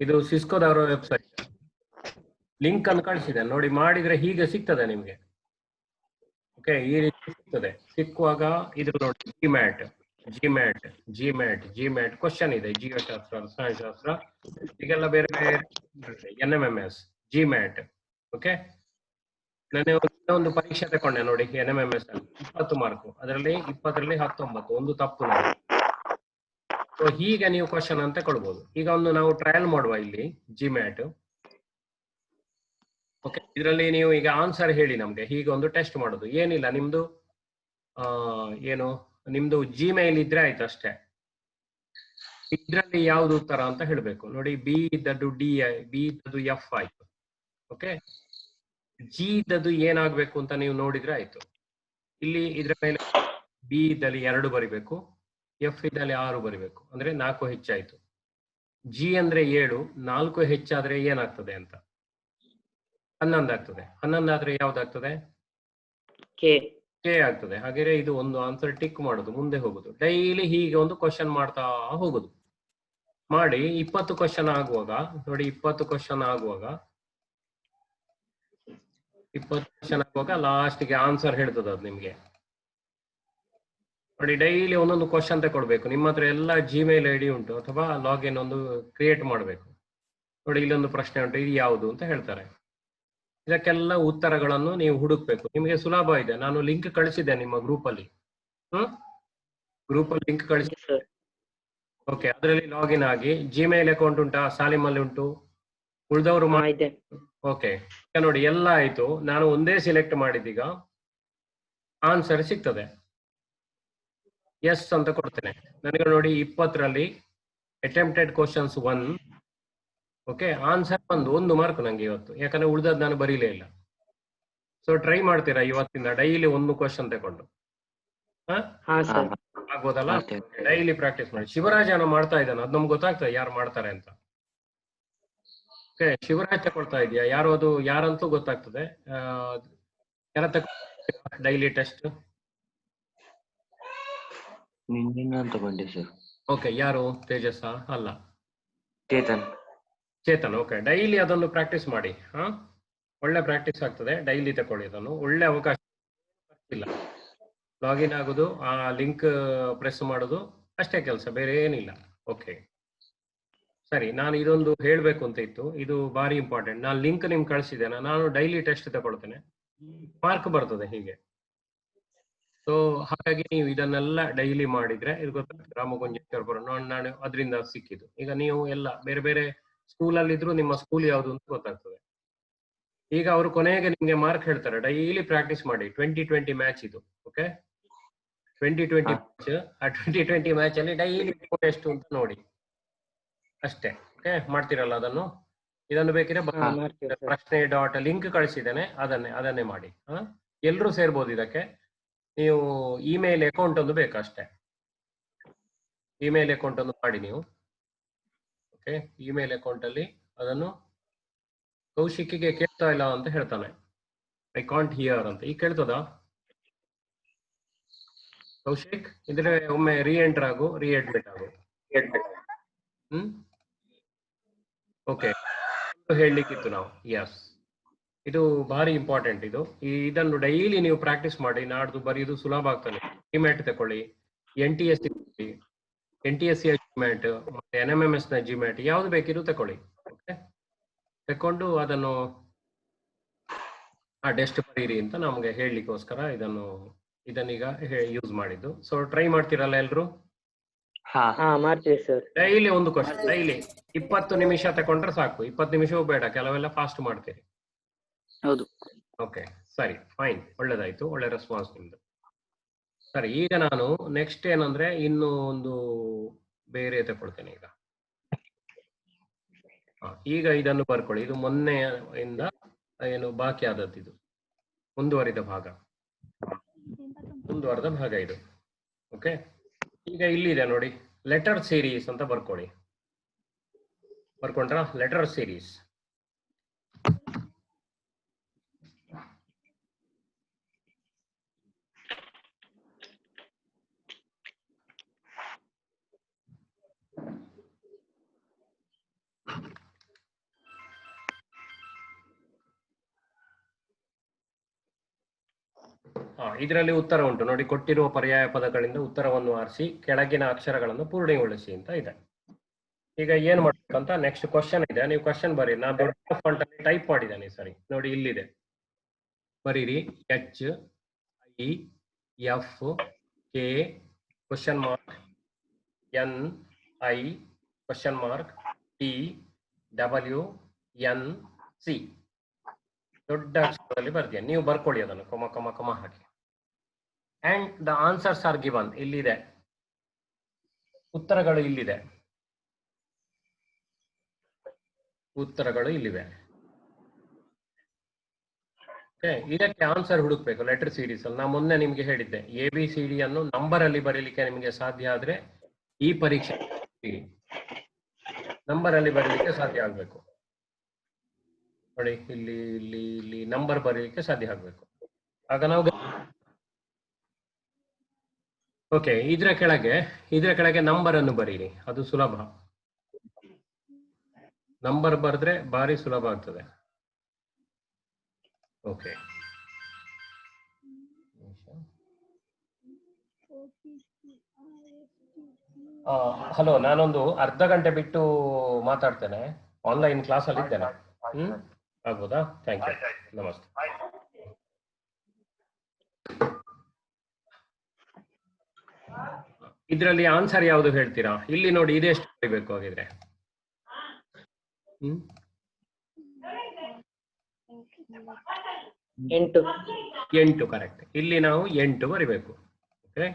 ಇದು ಸಿಸ್ಕೋದವರ website. Link ಅನ್ನು ಕಳಿಸಿದೆ ನೋಡಿ, ಮಾಡಿದ್ರೆ ಹೀಗೆ ಸಿಗ್ತದೆ ನಿಮ್ಗೆ. ಓಕೆ, ಈ ರೀತಿ ಸಿಗ್ತದೆ. ಸಿಕ್ಕುವಾಗ ಇದು ನೋಡಿ, ಜಿಮ್ಯಾಟ್ ಕ್ವಶನ್ ಇದೆ, ಜೀವಶಾಸ್ತ್ರ, ರಸಾಯನಶಾಸ್ತ್ರ, ಈಗೆಲ್ಲ ಬೇರೆ ಬೇರೆ NMMS, ಜಿಮ್ಯಾಟ್. ಓಕೆ, ನಾನು ಒಂದು ಪರೀಕ್ಷೆ ತಕೊಂಡೆ ನೋಡಿ, NMMS ಅಲ್ಲಿ 20 ಮಾರ್ಕ್, ಅದರಲ್ಲಿ 20ರಲ್ಲಿ 19, ಒಂದು ತಪ್ಪು ನೋಡಿ. ಸೊ ಹೀಗೆ ನೀವು ಕ್ವಶನ್ ಅಂತ ಕೊಡ್ಬೋದು. ಈಗ ಒಂದು ನಾವು ಟ್ರಯಲ್ ಮಾಡುವ ಇಲ್ಲಿ ಜಿಮ್ಯಾಟ್. ಓಕೆ, ಇದರಲ್ಲಿ ನೀವು ಈಗ ಆನ್ಸರ್ ಹೇಳಿ ನಮ್ಗೆ. ಹೀಗೆ ಒಂದು ಟೆಸ್ಟ್ ಮಾಡೋದು, ಏನಿಲ್ಲ, ನಿಮ್ದು ಏನು ನಿಮ್ದು ಜಿಮೇಲ್ ಇದ್ರೆ ಆಯ್ತು ಅಷ್ಟೇ. ಇದರಲ್ಲಿ ಯಾವ್ದು ಉತ್ತರ ಅಂತ ಹೇಳ್ಬೇಕು ನೋಡಿ. ಬಿ ಇದ್ದದ್ದು ಡಿ, ಬಿ ಇದ್ದದ್ದು ಎಫ್ ಆಯ್ತು. ಓಕೆ, ಜಿ ಇದ್ದದ್ದು ಏನಾಗ್ಬೇಕು ಅಂತ ನೀವು ನೋಡಿದ್ರೆ ಆಯ್ತು. ಇಲ್ಲಿ ಇದ್ರ ಮೇಲೆ ಬಿ ಇದ್ದಲ್ಲಿ 2 ಬರಿಬೇಕು, ಎಫ್ ಇದ್ದಲ್ಲಿ 6 ಬರಿಬೇಕು, ಅಂದ್ರೆ 4 ಹೆಚ್ಚಾಯ್ತು. ಜಿ ಅಂದ್ರೆ 7, 4 ಹೆಚ್ಚಾದ್ರೆ ಏನಾಗ್ತದೆ ಅಂತ 11 ಆಗ್ತದೆ. 11 ಆದ್ರೆ ಯಾವ್ದಾಗ್ತದೆ? ಕೆ ಆಗ್ತದೆ. ಹಾಗೆ ಇದು ಒಂದು ಆನ್ಸರ್ ಟಿಕ್ ಮಾಡುದು, ಮುಂದೆ ಹೋಗುದು. ಡೈಲಿ ಹೀಗೆ ಒಂದು ಕ್ವಶನ್ ಮಾಡ್ತಾ ಹೋಗುದು. ಮಾಡಿ 20 ಕ್ವಶನ್ ಆಗುವಾಗ ನೋಡಿ, 20 ಕ್ವಶನ್ ಆಗುವಾಗ ಲಾಸ್ಟ್ಗೆ ಆನ್ಸರ್ ಹೇಳ್ತದ ಅದು ನಿಮ್ಗೆ. ನೋಡಿ, ಡೈಲಿ ಒಂದೊಂದು ಕ್ವಶನ್ ತಗೊಳ್ಬೇಕು. ನಿಮ್ಮ ಹತ್ರ ಎಲ್ಲ ಜಿಮೇಲ್ ID ಉಂಟು, ಅಥವಾ ಲಾಗಿನ್ ಒಂದು ಕ್ರಿಯೇಟ್ ಮಾಡಬೇಕು. ನೋಡಿ, ಇಲ್ಲೊಂದು ಪ್ರಶ್ನೆ ಉಂಟು, ಇದು ಯಾವುದು ಅಂತ ಹೇಳ್ತಾರೆ. ಇದಕ್ಕೆಲ್ಲ ಉತ್ತರಗಳನ್ನು ನೀವು ಹುಡುಕ್ಬೇಕು. ನಿಮಗೆ ಸುಲಭ ಇದೆ, ನಾನು ಲಿಂಕ್ ಕಳಿಸಿದ್ದೆ ನಿಮ್ಮ ಗ್ರೂಪ್ ಅಲ್ಲಿ. ಗ್ರೂಪ್ ಅಲ್ಲಿ ಲಿಂಕ್ ಕಳಿಸಿದ್ದೆ. ಓಕೆ, ಅದರಲ್ಲಿ ಲಾಗಿನ್ ಆಗಿ. ಜಿಮೇಲ್ ಅಕೌಂಟ್ ಉಂಟಾ? ಸಾಲಿಮಲ್ಲಿ ಉಂಟು, ಉಳಿದವರು ಮಾಡಿದೆ. ಓಕೆ, ನೋಡಿ ಎಲ್ಲ ಆಯ್ತು. ನಾನು ಒಂದೇ ಸಿಲೆಕ್ಟ್ ಮಾಡಿದ್ದೀಗ ಆನ್ಸರ್ ಸಿಗ್ತದೆ. ಎಸ್ ಅಂತ ಕೊಡ್ತೇನೆ. ನನಗೆ ನೋಡಿ 20ರಲ್ಲಿ attempted questions 1. Okay, answer 1 mark ನಂಗೆ ಇವತ್ತು, ಯಾಕಂದ್ರೆ ಉಳಿದದ್ದು ನಾನು ಬರೀಲೇ ಇಲ್ಲ. ಸೊ ಟ್ರೈ ಮಾಡ್ತೀರಾ ಇವತ್ತಿಂದ ಡೈಲಿ ಒಂದು ಕ್ವಶನ್ ತಗೊಂಡು? ಆಗ್ಬೋದಲ್ಲ? ಡೈಲಿ ಪ್ರಾಕ್ಟೀಸ್ ಮಾಡಿ. ಶಿವರಾಜನ ಮಾಡ್ತಾ ಇದ್ದಾನೆ, ಅದು ನಮ್ಗೆ ಗೊತ್ತಾಗ್ತದೆ ಯಾರು ಮಾಡ್ತಾರೆ ಅಂತ. ಓಕೆ, ಶಿವರಾಜ್ ತಗೊಳ್ತಾ ಇದೆಯಾ? ಯಾರು ಅದು ಯಾರಂತೂ ಗೊತ್ತಾಗ್ತದೆ. ಯಾರ ಡೈಲಿ ಟೆಸ್ಟ್? ತಗೊಂಡೆ ಸರ್. ಓಕೆ, ಯಾರು? ತೇಜಸ್ ಅಲ್ಲ, ಚೇತನ್. ಓಕೆ, ಡೈಲಿ ಅದನ್ನು ಪ್ರಾಕ್ಟೀಸ್ ಮಾಡಿ. ಒಳ್ಳೆ ಪ್ರಾಕ್ಟೀಸ್ ಆಗ್ತದೆ. ಡೈಲಿ ತಗೊಳ್ಳಿ ಅದನ್ನು, ಒಳ್ಳೆ ಅವಕಾಶ ಇಲ್ಲ. ಲಾಗಿನ್ ಆಗೋದು, ಆ ಲಿಂಕ್ ಪ್ರೆಸ್ ಮಾಡೋದು, ಅಷ್ಟೇ ಕೆಲಸ, ಬೇರೆ ಏನಿಲ್ಲ. ಓಕೆ, ಸರಿ. ನಾನು ಇದೊಂದು ಹೇಳಬೇಕು ಅಂತ ಇತ್ತು, ಇದು ಭಾರಿ ಇಂಪಾರ್ಟೆಂಟ್. ನಾನು ಲಿಂಕ್ ನಿಮ್ಗೆ ಕಳಿಸಿದ್ದೇನೆ. ನಾನು ಡೈಲಿ ಟೆಸ್ಟ್ ತಗೊಳ್ತೇನೆ, ಮಾರ್ಕ್ ಬರ್ತದೆ ಹೀಗೆ. ಸೊ ಹಾಗಾಗಿ ನೀವು ಇದನ್ನೆಲ್ಲ ಡೈಲಿ ಮಾಡಿದ್ರೆ ಇದು ಗೊತ್ತಾಗ್ತದೆ. ರಾಮಗುಂಜೇಶ್ವರ ನಾನು ಅದರಿಂದ ಸಿಕ್ಕಿದ್ದು. ಈಗ ನೀವು ಎಲ್ಲ ಬೇರೆ ಬೇರೆ ಸ್ಕೂಲಲ್ಲಿ ಇದ್ರು, ನಿಮ್ಮ ಸ್ಕೂಲ್ ಯಾವುದು ಅಂತ ಗೊತ್ತಾಗ್ತದೆ. ಈಗ ಅವರು ಕೊನೆಗೆ ನಿಮ್ಗೆ ಮಾರ್ಕ್ ಹೇಳ್ತಾರೆ. ಡೈಲಿ ಪ್ರಾಕ್ಟೀಸ್ ಮಾಡಿ. 2020 ಮ್ಯಾಚ್ ಇದು. Okay, 2020 match. ಆ 2020 ಮ್ಯಾಚ್ ಅಲ್ಲಿ ಡೈಲಿ ಎಷ್ಟು ಅಂತ ನೋಡಿ ಅಷ್ಟೇ. ಓಕೆ, ಮಾಡ್ತೀರಲ್ಲ ಅದನ್ನು? ಇದನ್ನು ಬೇಕಿದ್ರೆ ಪ್ರಶ್ನೆ ಡಾಟ್ ಲಿಂಕ್ ಕಳಿಸಿದ್ದೇನೆ, ಅದನ್ನೇ ಮಾಡಿ. ಎಲ್ಲರೂ ಸೇರ್ಬೋದು ಇದಕ್ಕೆ. ನೀವು ಇಮೇಲ್ ಅಕೌಂಟ್ ಒಂದು ಬೇಕಷ್ಟೇ. ಇಮೇಲ್ ಅಕೌಂಟ್ ಒಂದು ಮಾಡಿ ನೀವು. ಓಕೆ, ಇಮೇಲ್ ಅಕೌಂಟ್ ಅಲ್ಲಿ ಅದನ್ನು ಕೌಶಿಕಿಗೆ ಕೇಳ್ತಾ ಇಲ್ಲ ಅಂತ ಹೇಳ್ತಾನೆ. ಐ ಕಾಂಟ್ ಹಿಯರ್ ಅಂತ. ಈಗ ಕೇಳ್ತದ ಕೌಶಿಕ್? ಇದ್ರೆ ಒಮ್ಮೆ ರೀಎಂಟರ್ ಆಗು, ರೀಅಡ್ಮಿಟ್ ಆಗು. ಓಕೆ, ಹೇಳಲಿಕ್ಕಿತ್ತು ನಾವು. ಎಸ್, ಇದು ಭಾರಿ ಇಂಪಾರ್ಟೆಂಟ್. ಇದನ್ನು ಡೈಲಿ ನೀವು ಪ್ರಾಕ್ಟೀಸ್ ಮಾಡಿ. ನಾಡ್ದು ಬರೆಯುವುದು ಸುಲಭ ಆಗ್ತದೆ. ಜಿಮ್ಯಾಟ್ ತಗೊಳ್ಳಿ, NTSC ತಗೊಳ್ಳಿ, NTSC ಜಿಮ್ಯಾಟ್, ಮತ್ತೆ NMMS ನ ಜಿಮ್ಯಾಟ್, ಯಾವ್ದು ಬೇಕಿದ್ರು ತಗೊಳ್ಳಿ. ಓಕೆ, ತಕೊಂಡು ಅದನ್ನು ಟೆಸ್ಟ್ ಬರೀರಿ ಅಂತ ನಮ್ಗೆ ಹೇಳಲಿಕ್ಕೋಸ್ಕರ ಇದನ್ನೀಗ ಯೂಸ್ ಮಾಡಿದ್ದು. ಸೊ ಟ್ರೈ ಮಾಡ್ತೀರಲ್ಲ ಎಲ್ರು? ಮಾಡ್ತೀವಿ ಸರ್. ಡೈಲಿ ಒಂದು ಕ್ವಶನ್, ಡೈಲಿ 20 ನಿಮಿಷ ತಗೊಂಡ್ರೆ ಸಾಕು. 20 ನಿಮಿಷವೂ ಬೇಡ, ಕೆಲವೆಲ್ಲ ಫಾಸ್ಟ್ ಮಾಡ್ತೀರಿ. ಹೌದು. ಓಕೆ, ಸರಿ, ಫೈನ್, ಒಳ್ಳೇದಾಯ್ತು, ಒಳ್ಳೆ ರೆಸ್ಪಾನ್ಸ್ ನಿಮ್ದು. ಸರಿ, ಈಗ ನಾನು ನೆಕ್ಸ್ಟ್ ಏನಂದ್ರೆ ಇನ್ನು ಒಂದು ಬೇರೆ ತಗೊಳ್ತೇನೆ. ಈಗ ಇದನ್ನು ಬರ್ಕೊಳ್ಳಿ. ಇದು ಮೊನ್ನೆಯಿಂದ ಏನು ಬಾಕಿ ಆದದ್ದು, ಇದು ಮುಂದುವರಿದ ಭಾಗ ಇದು. ಓಕೆ, ಈಗ ಇಲ್ಲಿದೆ ನೋಡಿ, ಲೆಟರ್ ಸೀರೀಸ್ ಅಂತ ಬರ್ಕೊಳ್ಳಿ. ಬರ್ಕೊಂಡ್ರಾ? Letter series. ಇದರಲ್ಲಿ ಉತ್ತರ ಉಂಟು ನೋಡಿ, ಕೊಟ್ಟಿರುವ ಪರ್ಯಾಯ ಪದಗಳಿಂದ ಉತ್ತರವನ್ನು ಆರಿಸಿ ಕೆಳಗಿನ ಅಕ್ಷರಗಳನ್ನು ಪೂರ್ಣಗೊಳಿಸಿ ಅಂತ ಇದೆ. ಈಗ ಏನ್ ಮಾಡ್ಬೇಕಂತ ನೆಕ್ಸ್ಟ್ ಕ್ವಶನ್ ಇದೆ, ನೀವು ಕ್ವಶನ್ ಬರೀ. ನಾನು ದೊಡ್ಡ ಫಾಂಟ್ ಅಲ್ಲಿ ಟೈಪ್ ಮಾಡಿದ್ದೇನೆ, ಸರಿ ನೋಡಿ ಇಲ್ಲಿದೆ, ಬರೀರಿ H I F K question mark N I question mark T W N C ದೊಡ್ಡ ಅಕ್ಷರದಲ್ಲಿ ಬರ್ತೀನಿ, ನೀವು ಬರ್ಕೊಳ್ಳಿ ಅದನ್ನು ಕೊಮ ಕೊಮ ಕೊಮ ಹಾಕಿ. And the answers are given, ಇಲ್ಲಿದೆ ಉತ್ತರಗಳು, ಇಲ್ಲಿದೆ ಉತ್ತರಗಳು ಇಲ್ಲಿವೆ. ಇದಕ್ಕೆ ಆನ್ಸರ್ ಹುಡುಕ್ಬೇಕು ಲೆಟರ್ ಸೀರೀಸ್ ಅಲ್ಲಿ. ನಾನು ಮೊನ್ನೆ ನಿಮ್ಗೆ ಹೇಳಿದ್ದೆ ABCD ಅನ್ನು ನಂಬರ್ ಅಲ್ಲಿ ಬರೀಲಿಕ್ಕೆ ನಿಮಗೆ ಸಾಧ್ಯ ಆದ್ರೆ ಈ ಪರೀಕ್ಷೆ ನಂಬರ್ ಅಲ್ಲಿ ಬರೀಲಿಕ್ಕೆ ಸಾಧ್ಯ ಆಗ್ಬೇಕು ನೋಡಿ, ಇಲ್ಲಿ ಇಲ್ಲಿ ಇಲ್ಲಿ ನಂಬರ್ ಬರೀಲಿಕ್ಕೆ ಸಾಧ್ಯ ಆಗ್ಬೇಕು, ಆಗ ನಾವು. ಓಕೆ, ಇದರ ಕೆಳಗೆ ನಂಬರ್ ಅನ್ನು ಬರೀರಿ, ಅದು ಸುಲಭ. ನಂಬರ್ ಬರೆದ್ರೆ ಭಾರಿ ಸುಲಭ ಆಗ್ತದೆ. ಓಕೆ, ಹಲೋ, ನಾನೊಂದು ಅರ್ಧ ಗಂಟೆ ಬಿಟ್ಟು ಮಾತಾಡ್ತೇನೆ, ಆನ್ಲೈನ್ ಕ್ಲಾಸ್ ಅಲ್ಲಿ ಇದ್ದೇನೆ. ಆಗ್ಬೋದಾ? ಥ್ಯಾಂಕ್ ಯು, ನಮಸ್ತೆ. ಇದರಲ್ಲಿ ಆನ್ಸರ್ ಯಾವುದು ಹೇಳ್ತೀರಾ? ಇಲ್ಲಿ ನೋಡಿ, ಇದೆಷ್ಟು ಬರೀಬೇಕು ಹಾಗಿದ್ರೆ? 8 ಕರೆಕ್ಟ್. ಇಲ್ಲಿ ನಾವು 8 ಬರಿಬೇಕು. ಓಕೆ,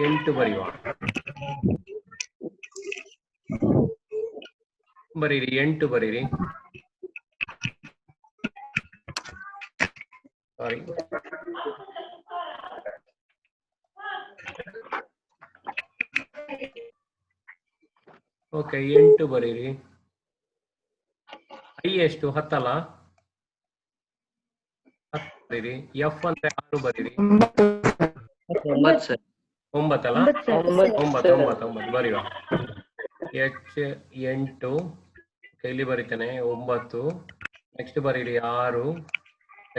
8 ಬರೆಯುವ. ಬರೀರಿ 8 ಬರೀರಿ. ಸಾರಿ, ಓಕೆ 8 ಬರೀರಿ. I ಎಷ್ಟು? 10 ಅಲ್ಲ? 10 ಬರೀರಿ. F ಅಂದ್ರೆ 6 ಬರೀರಿ. 9 ಅಲ್ಲ? 9 ಬರೆಯುವ. H 8 ಇಲ್ಲಿ ಬರೀತಾನೆ 9. ನೆಕ್ಸ್ಟ್ ಬರೀರಿ 6.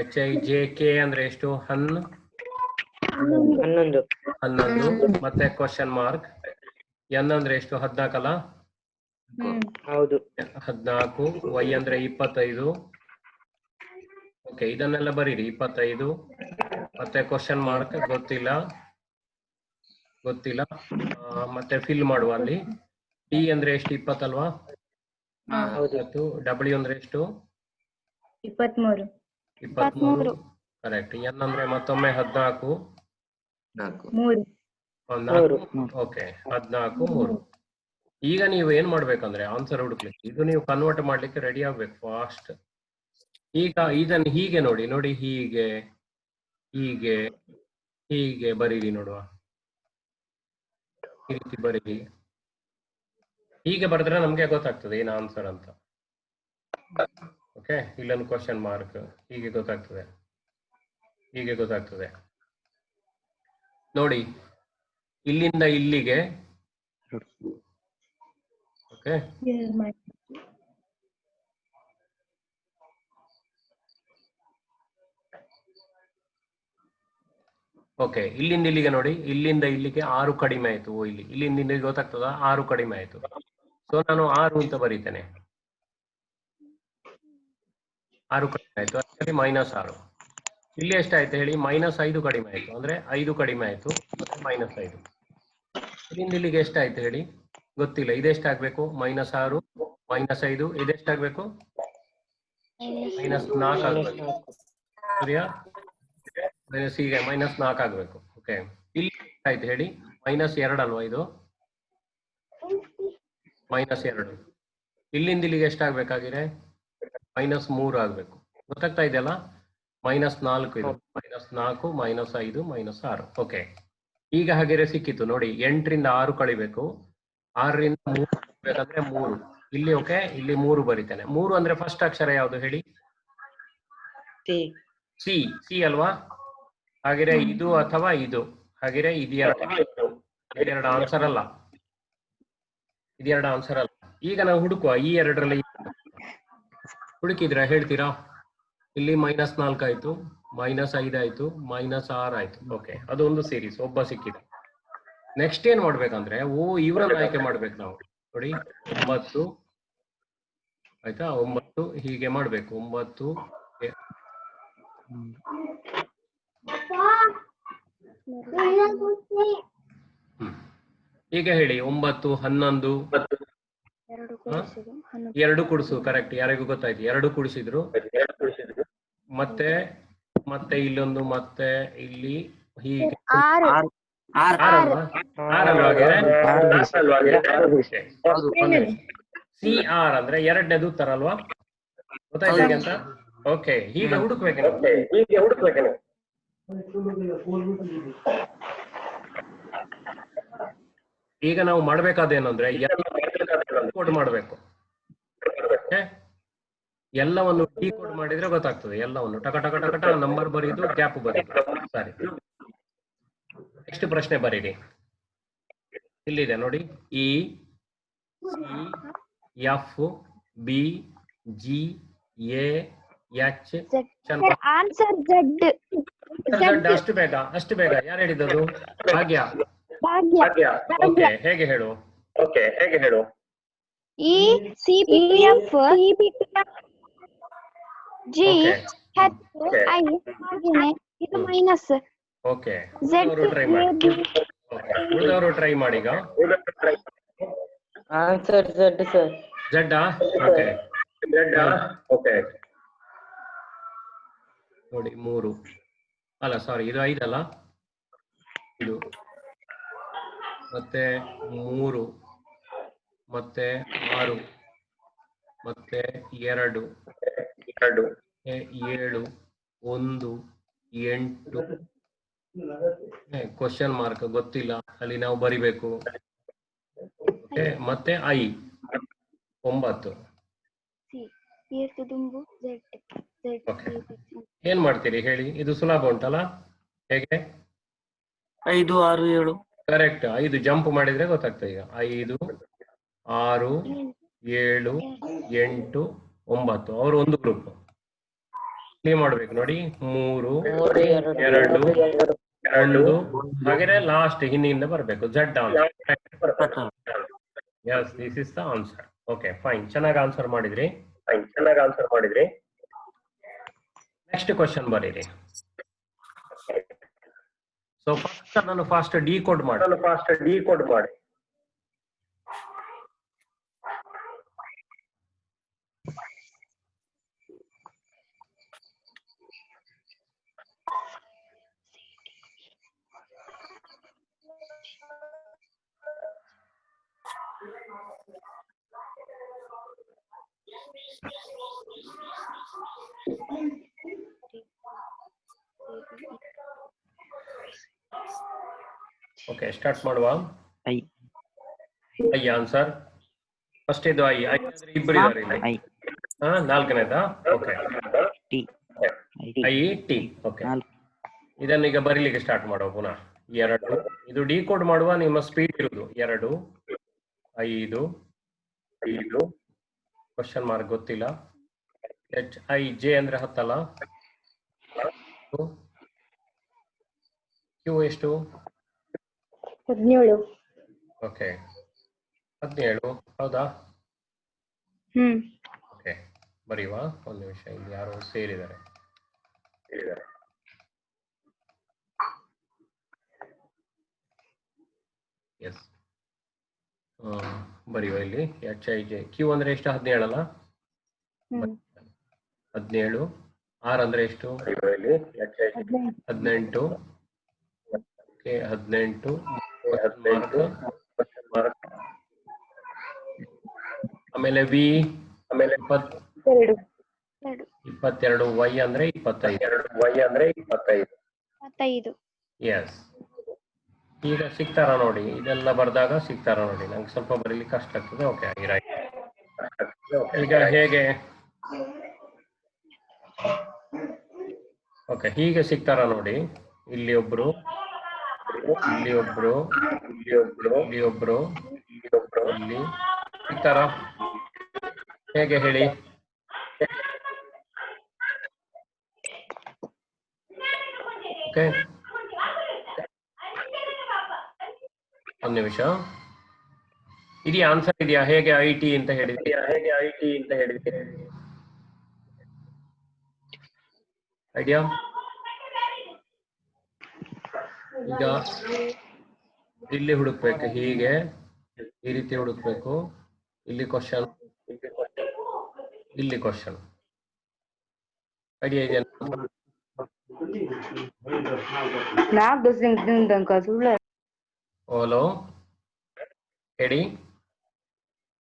HIJK ಅಂದ್ರೆ ಎಷ್ಟು? 11. ಮತ್ತೆ ಕ್ವಶನ್ ಮಾರ್ಕ್. N ಅಂದ್ರೆ ಎಷ್ಟು? 14 ಅಲ್ಲ? ಹೌದು, 14. Y ಅಂದ್ರೆ 25. ಓಕೆ, ಇದನ್ನೆಲ್ಲ ಬರೀರಿ 25. ಮತ್ತೆ ಕ್ವಶನ್ ಮಾರ್ಕ್ ಗೊತ್ತಿಲ್ಲ. ಮತ್ತೆ ಫಿಲ್ ಮಾಡುವ ಅಲ್ಲಿ. T ಅಂದ್ರೆ ಎಷ್ಟು? 20 ಅಲ್ವಾ? W ಅಂದ್ರೆ ಎಷ್ಟು? 23. ಕರೆಕ್ಟ್. N ಅಂದ್ರೆ ಮತ್ತೊಮ್ಮೆ 14. ಓಕೆ, 14, 3. ಈಗ ನೀವು ಏನ್ ಮಾಡ್ಬೇಕಂದ್ರೆ ಆನ್ಸರ್ ಹುಡುಕ್ಲಿಕ್ಕೆ ಇದು ನೀವು ಕನ್ವರ್ಟ್ ಮಾಡ್ಲಿಕ್ಕೆ ರೆಡಿ ಆಗ್ಬೇಕು ಫಾಸ್ಟ್. ಈಗ ಇದನ್ನು ಹೀಗೆ ನೋಡಿ, ಹೀಗೆ ಹೀಗೆ ಹೀಗೆ ಬರೀರಿ ನೋಡುವ. ಈ ರೀತಿ ಬರೀರಿ. ಹೀಗೆ ಬರೆದ್ರೆ ನಮ್ಗೆ ಗೊತ್ತಾಗ್ತದೆ ಏನು ಆನ್ಸರ್ ಅಂತ. ಓಕೆ, ಇಲ್ಲೊಂದು ಕ್ವಶನ್ ಮಾರ್ಕ್. ಹೀಗೆ ಗೊತ್ತಾಗ್ತದೆ ನೋಡಿ, ಇಲ್ಲಿಂದ ಇಲ್ಲಿಗೆ. ಓಕೆ, ಓಕೆ, ಇಲ್ಲಿಂದ ಇಲ್ಲಿಗೆ ನೋಡಿ, ಇಲ್ಲಿಂದ ಇಲ್ಲಿಗೆ 6 ಕಡಿಮೆ ಆಯ್ತು. ಇಲ್ಲಿಂದ ಇಲ್ಲಿಗೆ ಗೊತ್ತಾಗ್ತದ? 6 ಕಡಿಮೆ ಆಯ್ತು. ಸೊ ನಾನು 6 ಅಂತ ಬರೀತೇನೆ. 6 ಕಡಿಮೆ ಆಯ್ತು, ಅದರಲ್ಲಿ -6. ಇಲ್ಲಿ ಎಷ್ಟಾಯ್ತು ಹೇಳಿ? -5 ಕಡಿಮೆ ಆಯ್ತು, ಅಂದ್ರೆ 5 ಕಡಿಮೆ ಆಯ್ತು, ಮತ್ತೆ -5. ಇಲ್ಲಿಂದ ಇಲ್ಲಿಗೆ ಎಷ್ಟಾಯ್ತು ಹೇಳಿ? ಗೊತ್ತಿಲ್ಲ. ಇದೆಷ್ಟಾಗ್ಬೇಕು? -6 -5. ಇದೆಷ್ಟಾಗ್ಬೇಕು? -4 ಆಗ್ಬೇಕು. ಸರಿಯಾ? ಹೀಗೆ -4 ಆಗ್ಬೇಕು. ಓಕೆ, ಇಲ್ಲಿ ಆಯ್ತು ಹೇಳಿ? -2 ಅಲ್ವಾ ಇದು? -2. ಇಲ್ಲಿಂದ ಇಲ್ಲಿಗೆ ಎಷ್ಟಾಗ್ಬೇಕಾಗಿದೆ? -3 ಆಗ್ಬೇಕು. ಗೊತ್ತಾಗ್ತಾ ಇದೆಯಲ್ಲ? -4 ಇದು. -4 -5 -6. ಓಕೆ, ಈಗ ಹಾಗೆ ಸಿಕ್ಕಿತ್ತು ನೋಡಿ. 8ರಿಂದ 6 ಕಳಿಬೇಕು. 6ರಿಂದ 3 ಕಳಿಬೇಕಂದ್ರೆ 3 ಇಲ್ಲಿ. ಓಕೆ, ಇಲ್ಲಿ 3 ಬರೀತೇನೆ. 3 ಅಂದ್ರೆ ಫಸ್ಟ್ ಅಕ್ಷರ ಯಾವುದು ಹೇಳಿ? ಸಿ ಅಲ್ವಾ? ಹಾಗಿದ್ರೆ ಇದು ಅಥವಾ ಇದು. ಹಾಗಿದ್ರೆ ಇದೆರಡು ಆನ್ಸರ್ ಅಲ್ಲ. ಈಗ ನಾವು ಹುಡುಕುವ ಈ ಎರಡರಲ್ಲಿ. ಹುಡುಕಿದ್ರ ಹೇಳ್ತೀರಾ? ಇಲ್ಲಿ -4 ಆಯ್ತು, -5 ಆಯ್ತು, -6 ಆಯ್ತು. ಓಕೆ, ಅದೊಂದು ಸೀರೀಸ್, ಒಬ್ಬ ಸಿಕ್ಕಿದ. ನೆಕ್ಸ್ಟ್ ಏನ್ ಮಾಡ್ಬೇಕಂದ್ರೆ ಇವರನ್ನ ಆಯ್ಕೆ ಮಾಡ್ಬೇಕು ನಾವು. ನೋಡಿ 9 ಆಯ್ತಾ, 9 ಹೀಗೆ ಮಾಡ್ಬೇಕು. 9 ಈಗ ಹೇಳಿ 9 11 2 ಕೂಡಿಸು. ಕರೆಕ್ಟ್, ಯಾರಿಗೂ ಗೊತ್ತಾಯ್ತು, 2 ಕೂಡಿಸಿದ್ರು. ಮತ್ತೆ ಮತ್ತೆ ಇಲ್ಲೊಂದು, ಮತ್ತೆ ಇಲ್ಲಿ ಹೀಗೆ 6 CR ಅಂದ್ರೆ ಎರಡನೇದು ಉತ್ತರ ಅಲ್ವಾ? ಗೊತ್ತಾಯ್ತು ಹೇಗೆ ಅಂತ? ಓಕೆ, ಹೀಗೆ ಹುಡುಕ್ಬೇಕು. ಈಗ ನಾವು ಮಾಡ್ಬೇಕಾದೇನಂದ್ರೆ ಕೋಡ್ ಮಾಡ್ಬೇಕು. ಎಲ್ಲವನ್ನು ಡಿಕೋಡ್ ಮಾಡಿದ್ರೆ ಗೊತ್ತಾಗ್ತದೆ. ಎಲ್ಲವನ್ನು ಟಕ ಟಕ ಟಕ ಟಕ ನಂಬರ್ ಬರೀದು, ಗ್ಯಾಪ್ ಬರೀದು. ಸರಿ, ನೆಕ್ಸ್ಟ್ ಪ್ರಶ್ನೆ ಬರೀರಿ. ಇಲ್ಲಿದೆ ನೋಡಿ, E C F B G A H. Answer Z. ಅಷ್ಟು ಬೇಗ ಯಾರು ಹೇಳಿದ್ದು? ಭಾಗ್ಯ. ಭಾಗ್ಯ. ಓಕೆ, ಹೇಗೆ ಹೇಳು? E C P F G H I ಇದು ಮೈನಸ್. ಓಕೆ, Z ಟ್ರೈ ಮಾಡಿ. ಉಳಿದವರು ಟ್ರೈ ಮಾಡಿ. ಈಗ answer Z sir. Z. Okay, ನೋಡಿ 3 ಅಲ್ಲ, ಸಾರಿ, ಇದು 5 ಅಲ್ಲ, ಇದು ಮತ್ತೆ 3 ಮತ್ತೆ 6 ಮತ್ತೆ 2 7 1 8. ಕ್ವಶನ್ ಮಾರ್ಕ್ ಗೊತ್ತಿಲ್ಲ, ಅಲ್ಲಿ ನಾವು ಬರಿಬೇಕು. ಓಕೆ, ಮತ್ತೆ I 9. ಓಕೆ, ಏನ್ ಮಾಡ್ತೀರಿ ಹೇಳಿ? ಇದು ಸುಲಭ ಉಂಟಲ್ಲ, ಹೇಗೆ? 5 6 7. ಕರೆಕ್ಟ್, 5 ಜಂಪ್ ಮಾಡಿದ್ರೆ ಗೊತ್ತಾಗ್ತದೆ. ಈಗ 5 6 7 8 9, ಅವರು ಒಂದು ಗ್ರೂಪ್. ನೀವು ಮಾಡ್ಬೇಕು ನೋಡಿ, 3 2 1. ಹಾಗೆ ಲಾಸ್ಟ್ ಹಿಂದಿನಿಂದ ಬರಬೇಕು. Z answer. Yes, this is the answer. Okay, fine, ಚೆನ್ನಾಗಿ ಆನ್ಸರ್ ಮಾಡಿದ್ರಿ. ನೆಕ್ಸ್ಟ್ ಕ್ವಶನ್ ಬರೀರಿ. ಸೊ ಫಸ್ಟ್ ನಾನು ಫಾಸ್ಟ್ ಡಿಕೋಡ್ ಮಾಡಿ. ಓಕೆ, ಸ್ಟಾರ್ಟ್ ಮಾಡುವ. I answer. ಫಸ್ಟ್ ಇದು ಐ ಅಂದ್ರೆ ಇಬ್ಬರು ಇದ್ದಾರೆ ಇಲ್ಲಿ. ನಾಲ್ಕನೇದಾ? Okay, IT. ಓಕೆ, ಇದನ್ನೀಗ ಬರೀಲಿಕ್ಕೆ ಸ್ಟಾರ್ಟ್ ಮಾಡುವ ಪುನಃ. 2 ಇದು ಡಿಕೋಡ್ ಮಾಡುವ ನಿಮ್ಮ ಸ್ಪೀಡ್ ಇರುವುದು. 2 5 ಕ್ವಶನ್ ಮಾರ್ಕ್ ಗೊತ್ತಿಲ್ಲ. HIJ ಅಂದ್ರೆ 10 ಅಲ್ಲ? Q ಎಷ್ಟು? 17. ಓಕೆ, 17. ಹೌದಾ? ಓಕೆ, ಬರೆಯುವ. ಒಂದು ನಿಮಿಷ, ಇಲ್ಲಿ ಯಾರೋ ಸೇರಿದ್ದಾರೆ. ಎಸ್, ಬರೆಯುವ ಇಲ್ಲಿ. HIJ. Q ಅಂದ್ರೆ ಎಷ್ಟು? 17 ಅಲ್ಲ? 17. R ಅಂದ್ರೆ ಎಷ್ಟು? 18. ಓಕೆ, 18. ಆಮೇಲೆ V 22. Y ಅಂದ್ರೆ 25. ಎಸ್, ಈಗ ಸಿಗ್ತಾರ ನೋಡಿ, ಇದೆಲ್ಲ ಬರ್ದಾಗ ಸಿಗ್ತಾರ ನೋಡಿ. ನಂಗೆ ಸ್ವಲ್ಪ ಬರೀಲಿಕ್ಕೆ ಕಷ್ಟ ಆಗ್ತದೆ. ಓಕೆ, ಈಗ ಹೇಗೆ? ಓಕೆ, ಹೀಗೆ ಸಿಗ್ತಾರ ನೋಡಿ. ಇಲ್ಲಿ ಒಬ್ರು, ಇಲ್ಲಿ ಸಿಗ್ತಾರ. ಹೇಗೆ ಹೇಳಿ? ಓಕೆ, ಒಂದು ನಿಮಿಷ. ಇದೆಯಾ ಆನ್ಸರ್ ಇದೆಯಾ? ಹೇಗೆ IT ಅಂತ ಹೇಳಿದ್ರಿ? ಐಡಿಯಾ? ಈಗ ಇಲ್ಲಿ ಹುಡುಕ್ಬೇಕು, ಹೀಗೆ ಈ ರೀತಿ ಹುಡುಕ್ಬೇಕು. ಇಲ್ಲಿ ಕ್ವಶನ್, ಇಲ್ಲಿ ಕ್ವಶನ್. ಐಡಿಯಾ ಇದೆಯಾ? ಹಲೋ, ಹೇಳಿ.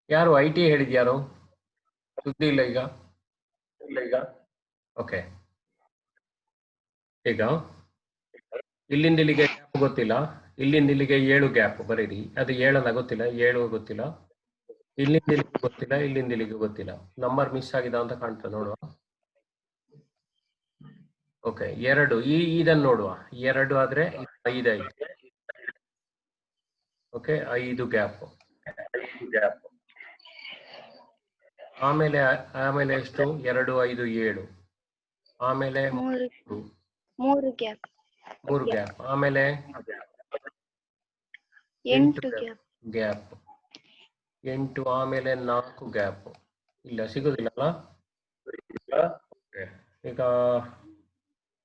ಯಾರು IT ಹೇಳಿದ್ಯಾರು? ಸುದ್ದಿ ಇಲ್ಲ ಈಗ. ಓಕೆ, ಈಗ ಇಲ್ಲಿಂದ ಇಲ್ಲಿಗೆ ಗ್ಯಾಪ್ ಗೊತ್ತಿಲ್ಲ, ಇಲ್ಲಿಂದ ಇಲ್ಲಿಗೆ 7 ಗ್ಯಾಪ್ ಬರೀರಿ. ಅದು 7 ಗೊತ್ತಿಲ್ಲ, 7 ಗೊತ್ತಿಲ್ಲ, ಇಲ್ಲಿಂದ ಇಲ್ಲಿಗೆ ಗೊತ್ತಿಲ್ಲ, ಇಲ್ಲಿಂದ ಇಲ್ಲಿಗೆ ಗೊತ್ತಿಲ್ಲ. ನಂಬರ್ ಮಿಸ್ ಆಗಿದೆ ಅಂತ ಕಾಣ್ತದೆ, ನೋಡುವ. ಓಕೆ, 2 ಇದನ್ನು ನೋಡುವ. 2 ಆದ್ರೆ 5 ಆಯ್ತು. Okay, 5 gap. ಆಮೇಲೆ ಎಷ್ಟು? 2, 5, 7. ಆಮೇಲೆ 3 ಗ್ಯಾಪ್. 3 ಗ್ಯಾಪ್. ಆಮೇಲೆ 8 ಗ್ಯಾಪ್. 8. ಆಮೇಲೆ 4 ಗ್ಯಾಪ್. ಇಲ್ಲ, ಸಿಗುದಿಲ್ಲ. ಈಗ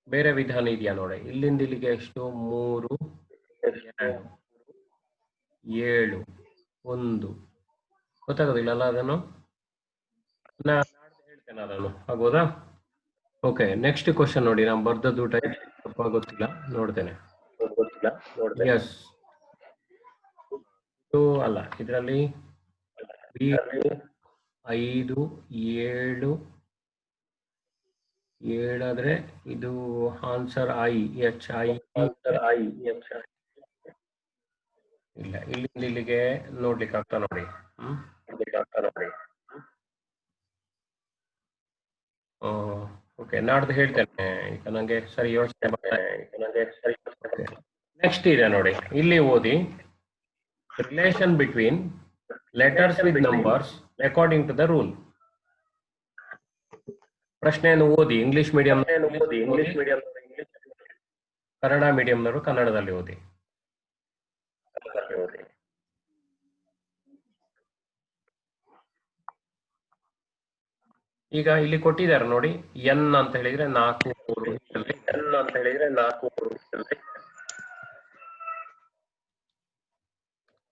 ಬೇರೆ ವಿಧಾನ ಇದೆಯಾ ನೋಡಿ. ಇಲ್ಲಿಂದ ಇಲ್ಲಿಗೆ ಎಷ್ಟು? 3, 2, 7, 1. ಗೊತ್ತಾಗೋದಿಲ್ಲ ಅಲ್ಲ ಅದನ್ನು? ಹೇಳ್ತೇನೆ ಅದನ್ನು, ಆಗ್ಬೋದಾ? ಓಕೆ, ನೆಕ್ಸ್ಟ್ ಕ್ವಶನ್ ನೋಡಿ. ನಾನು ಬರ್ದದ್ದು ಟೈಪ್ ತಪ್ಪ ಗೊತ್ತಿಲ್ಲ, ನೋಡ್ತೇನೆ. ಎಸ್, ಅಲ್ಲ, ಇದರಲ್ಲಿ 5, 7 ಆದ್ರೆ ಇದು ಆನ್ಸರ್ HI. ಇಲ್ಲ, ಇಲ್ಲಿಂದ ಇಲ್ಲಿಗೆ ನೋಡ್ಲಿಕ್ಕೆ ಆಗ್ತಾ ನೋಡಿ. ಓಕೆ, ನಾಡ್ದು ಹೇಳ್ತೇನೆ. ಈಗ ನಂಗೆ ಸರಿ ಯೋಚನೆ ನೆಕ್ಸ್ಟ್ ಇದೆ ನೋಡಿ. ಇಲ್ಲಿ ಓದಿ. Relation between letters with numbers according to the rule. ಪ್ರಶ್ನೆಯನ್ನು ಓದಿ. ಇಂಗ್ಲಿಷ್ ಮೀಡಿಯಂ, ಕನ್ನಡ ಮೀಡಿಯಂನವರು ಕನ್ನಡದಲ್ಲಿ ಓದಿ. ಈಗ ಇಲ್ಲಿ ಕೊಟ್ಟಿದ್ದಾರೆ ನೋಡಿ. N ಅಂತ ಹೇಳಿದ್ರೆ 4, 3.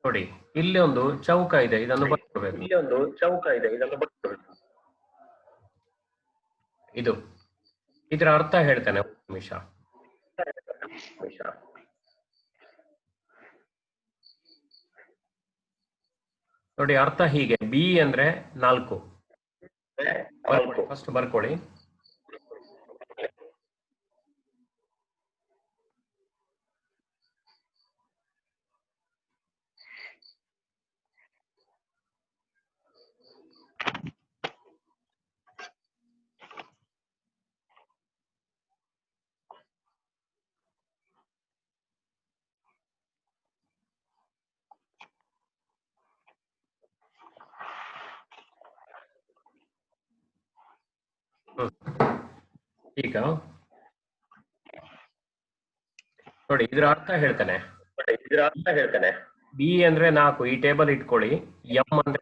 ನೋಡಿ, ಇಲ್ಲಿ ಒಂದು ಚೌಕ ಇದೆ, ಇದನ್ನು ಬರ್ಕೊಡ್ಬೇಕು. ಇದು ಇದರ ಅರ್ಥ ಹೇಳ್ತೇನೆ, ಒಂದು ನಿಮಿಷ. ನೋಡಿ, ಅರ್ಥ ಹೀಗೆ. B ಅಂದ್ರೆ 4. ಫಸ್ಟ್ ಬರ್ಕೊಳ್ಳಿ. ಈಗ ನೋಡಿ, ಇದರ ಅರ್ಥ ಹೇಳ್ತೇನೆ. B ಅಂದ್ರೆ 4, ಈ ಟೇಬಲ್ ಇಟ್ಕೊಳ್ಳಿ. M ಅಂದ್ರೆ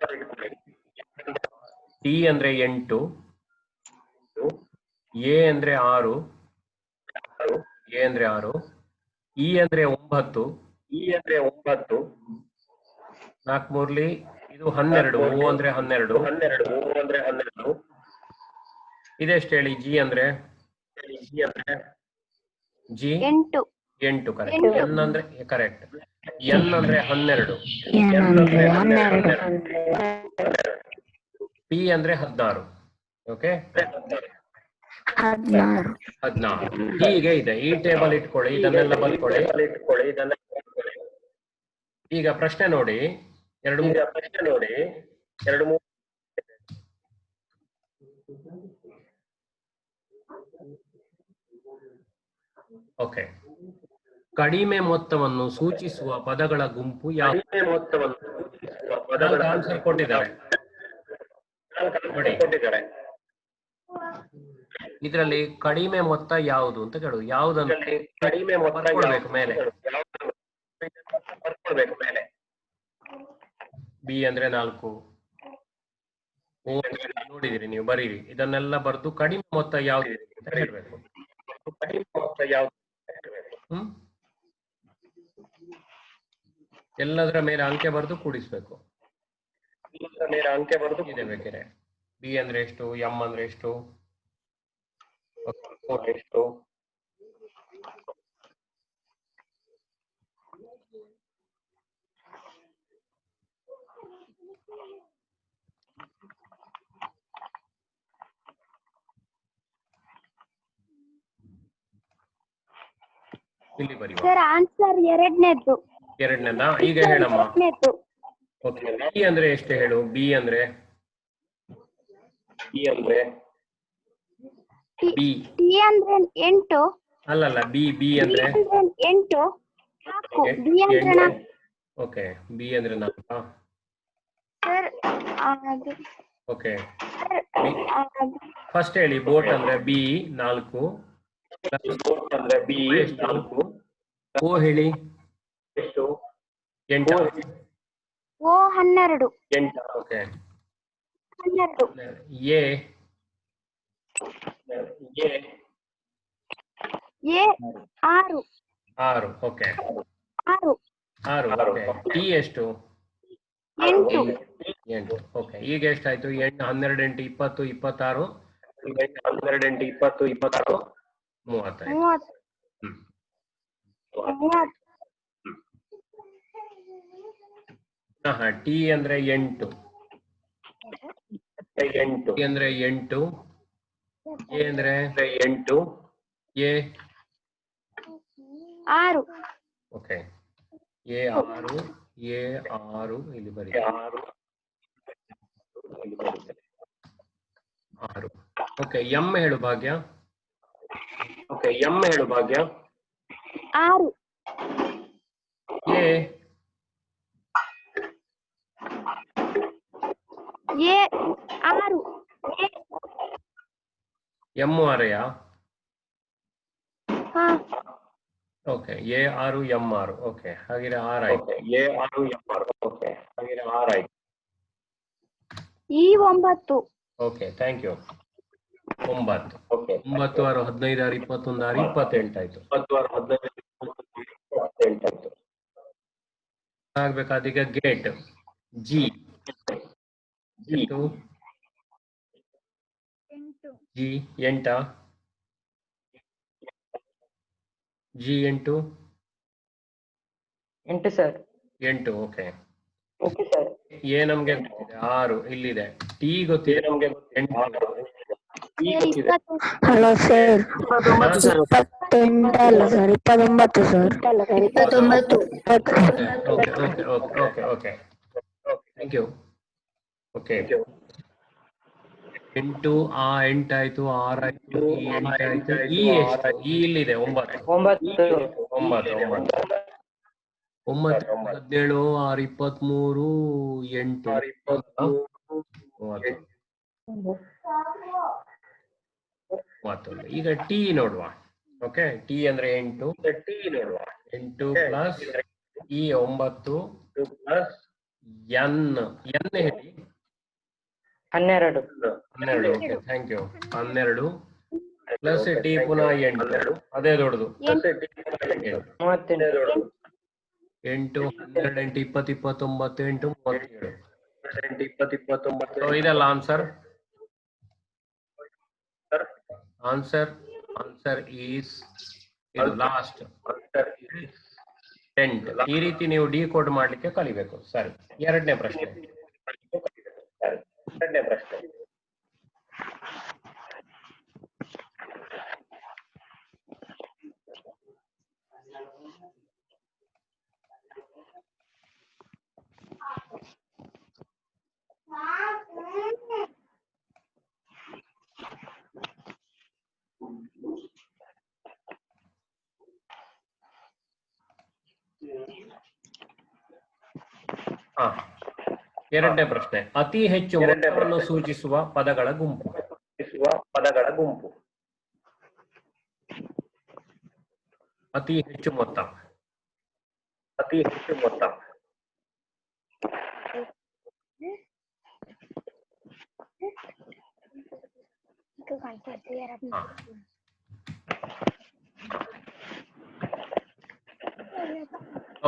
T ಅಂದ್ರೆ 8, A ಅಂದ್ರೆ 6, E ಅಂದ್ರೆ 9, 4 ಮೂರ್ಲಿ ಇದು 12, 3 ಅಂದ್ರೆ 12. ಇದೆಷ್ಟು ಹೇಳಿ? G ಅಂದ್ರೆ 8, ಕರೆಕ್ಟ್. N ಅಂದ್ರೆ ಕರೆಕ್ಟ್. N ಅಂದ್ರೆ 12, P ಅಂದ್ರೆ 16. ಓಕೆ, 16. ಹೀಗೆ ಇದೆ. ಈ ಟೇಬಲ್ ಇಟ್ಕೊಳ್ಳಿ, ಇದನ್ನೆಲ್ಲ ಬರ್ಕೊಳ್ಳಿ. ಈಗ ಪ್ರಶ್ನೆ ನೋಡಿ. 2, 3. ಓಕೆ, ಕಡಿಮೆ ಮೊತ್ತವನ್ನು ಸೂಚಿಸುವ ಪದಗಳ ಗುಂಪು ಯಾವುದು? ಆನ್ಸರ್ ಕೊಟ್ಟಿದ್ದಾರೆ ನೋಡಿ. ಇದರಲ್ಲಿ ಕಡಿಮೆ ಮೊತ್ತ ಯಾವುದು ಅಂತ ಕೇಳುದು. ಯಾವುದನ್ನು ಕಡಿಮೆ ಮೊತ್ತ ಕೊಡ್ಬೇಕು ಮೇಲೆ. ಬಿ ಅಂದ್ರೆ 4, ಓ ನೋಡಿದಿರಿ ನೀವು, ಬರೀರಿ. ಇದನ್ನೆಲ್ಲ ಬರೆದು ಕಡಿಮೆ ಮೊತ್ತ ಯಾವ್ದು ಅಂತ ಹೇಳ್ಬೇಕು. ಎಲ್ಲದರ ಮೇಲೆ ಅಂಕೆ ಬರೆದು ಕೂಡಿಸ್ಬೇಕು. ಇದೆ ಬೇಕಿದೆ. ಬಿ ಅಂದ್ರೆ ಎಷ್ಟು, ಎಂ ಅಂದ್ರೆ ಎಷ್ಟು, ಎಷ್ಟು. ಇಲ್ಲಿ ಬರೀ ಸರ್ ಆನ್ಸರ್ ಎರಡನೇದ್ದು. ಎರಡನೇದಾ? ಈಗ ಹೇಳಮ್ಮ. ಓಕೆ, ಬಿ ಅಂದ್ರೆ ಎಷ್ಟು ಹೇಳು. ಬಿ ಅಂದ್ರೆ ಬಿ ಟಿ ಅಂದ್ರೆ 8. ಅಲ್ಲಲ್ಲ, ಬಿ ಬಿ ಅಂದ್ರೆ 8. ಬಿ ಅಂದ್ರೆ 4. ಓಕೆ, ಬಿ ಅಂದ್ರೆ 4. ಸರ್ ಅದು ಓಕೆ, ಫಸ್ಟ್ ಹೇಳಿ. ಬೋಟ್ ಅಂದ್ರೆ ಬಿ 4, ಓ ಹೇಳಿ ಎಷ್ಟು, 8. ಓ 12. Okay, 12. A A 6. 6. Okay, 6. 6. Okay, T ಎಷ್ಟು? 8. 8. ಓಕೆ, ಈಗ ಎಷ್ಟಾಯ್ತು? 8 12 8 20 26. 12 8 20 26 35. 30. ಹಾ, ಟಿ ಅಂದ್ರೆ 8. ಟಿ ಅಂದ್ರೆ 8. ಎ ಅಂದ್ರೆ 8. ಎ 6. Okay, A 6. ಎ 6 ಇಲ್ಲಿ ಬರೀ 6. ಓಕೆ, ಎಂ ಹೇಳು ಭಾಗ್ಯ. 6. A A 6. ಎಂ 6ಯಾ? ಹಾ ಓಕೆ, ಎ 6 ಎಂ 6. ಓಕೆ, ಹಾಗಿದ್ರೆ 6 ಆಯ್ತು. ಈ 9. Okay, thank you. 9. 9 6 15 6 21 6 28 ಆಯ್ತು. ಆಗ್ಬೇಕಾದ ಈಗ gate G. G 8. G 8. 8 sir. 8. Okay, A ನಮ್ಗೆ ಗೊತ್ತಿದೆ 6 ಇಲ್ಲಿದೆ. ಟಿ ಗೊತ್ತಿದೆ ನಮ್ಗೆ 8. Hello sir. 28 ಅಲ್ಲ sir, 29 sir. 29. Okay okay okay okay okay, thank you. Okay, 8 ಆ 8 ಆಯ್ತು, 6 ಆಯ್ತು, ಈ 8 ಆಯ್ತು. ಈ ಎಷ್ಟು? ಈ ಇಲ್ಲಿದೆ 9. 9 17 6 23 8 31. ಈಗ ಟಿ ನೋಡುವ. ಓಕೆ, ಟಿ ಅಂದ್ರೆ 8. 8 ಪ್ಲಸ್ ಈ 9 ಎನ್. ಎನ್ ಹೇಳಿ. 12. 12. Okay, thank you. 12 plus T ಪುನಃ 8. ಅದೇ ದೊಡ್ಡದು. 38. 8 12 8 20 29 8 37. ಇದೆಲ್ಲ ಆನ್ಸರ್. ಆನ್ಸರ್ ಈಸ್ ಇದು ಲಾಸ್ಟ್ 10. ಈ ರೀತಿ ನೀವು ಡಿಕೋಡ್ ಮಾಡ್ಲಿಕ್ಕೆ ಕಲಿಬೇಕು. ಸರಿ, ಎರಡನೇ ಪ್ರಶ್ನೆ. ಎರಡನೇ ಪ್ರಶ್ನೆ. ಅತಿ ಹೆಚ್ಚು ಮೊತ್ತವನ್ನು ಸೂಚಿಸುವ ಪದಗಳ ಗುಂಪು. ಅತಿ ಹೆಚ್ಚು ಮೊತ್ತ. ಅತಿ ಹೆಚ್ಚು ಮೊತ್ತ.